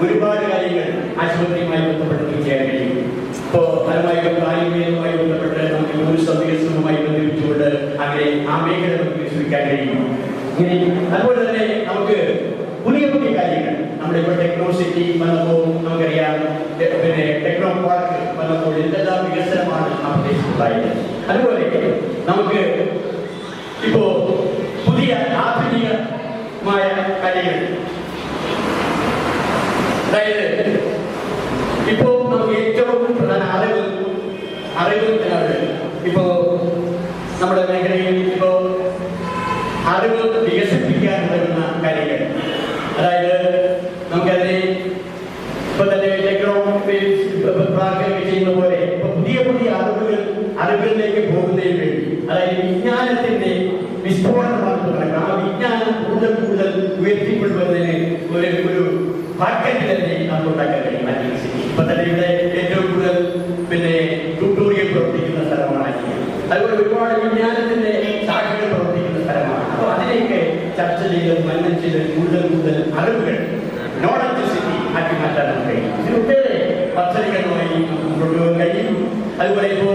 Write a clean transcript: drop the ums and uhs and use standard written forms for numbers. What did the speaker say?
ഒരുപാട് കാര്യങ്ങൾ ആശുപത്രിയുമായി ബന്ധപ്പെട്ട് ചെയ്യാൻ കഴിയും. ഇപ്പോൾ അതുമായി ആയുർവേദവുമായി ബന്ധപ്പെട്ട് നമുക്ക് ടൂറിസം വികസനവുമായി ബന്ധിപ്പിച്ചുകൊണ്ട് അങ്ങനെ ആ മേഖല നമുക്ക് വികസിപ്പിക്കാൻ കഴിയും. ഇനി അതുപോലെ തന്നെ നമുക്ക് പുതിയ പുതിയ കാര്യങ്ങൾ നമ്മുടെ ഇപ്പോൾ ടെക്നോ സിറ്റി വന്നപ്പോൾ നമുക്കറിയാം, പിന്നെ ടെക്നോ പാർക്ക് വന്നപ്പോൾ എന്തെല്ലാം വികസനമാണ് ആ പ്രദേശത്തുണ്ടായത്. അതുപോലെ നമുക്ക് ഇപ്പോ പുതിയ ആധുനികമായ കാര്യങ്ങൾ, അതായത് ഇപ്പോ നമുക്ക് ഏറ്റവും പ്രധാന അറിവ് ഇപ്പോ നമ്മുടെ മേഖലയിൽ ഇപ്പോ അറിവ് വികസിപ്പിക്കാൻ വരുന്ന കാര്യങ്ങൾ, അതായത് നമുക്കതിനെ ഇപ്പൊ തന്നെ ടെക്നോ പാർക്കൊക്കെ ചെയ്യുന്ന പോലെ ഇപ്പൊ പുതിയ പുതിയ അറിവുകളിലേക്ക് പോകുന്നതിന് വേണ്ടി, അതായത് വിജ്ഞാനത്തിന്റെ വിസ്ഫോടനമാണെന്ന് പറയുന്നത്, ആ വിജ്ഞാനം കൂടുതൽ കൂടുതൽ ഉയർത്തിക്കൊണ്ടുവന്നതിന് ഒരു പാക്കറ്റ് തന്നെ നമുക്ക് ഉണ്ടാക്കാൻ കഴിയും. ഇപ്പൊ തന്നെ ഇവിടെ ഏറ്റവും കൂടുതൽ പിന്നെ ട്യൂട്ടോറിയൽ പ്രവർത്തിക്കുന്ന സ്ഥലമാണ്. അതുപോലെ ഒരുപാട് വിജ്ഞാനത്തിന്റെ ശാഖകൾ പ്രവർത്തിക്കുന്ന സ്ഥലമാണ്. അപ്പൊ അതിനെയൊക്കെ ചർച്ച ചെയ്ത് മന്നം ചെയ്ത് കൂടുതൽ കൂടുതൽ അറിവുകൾ നോളജ് സിറ്റി ആക്കി മാറ്റാൻ കഴിയും. ഇതിനൊട്ടേറെ പദ്ധതികളുമായി മുന്നോട്ട് പോകാൻ കഴിയും. അതുപോലെ ഇപ്പോ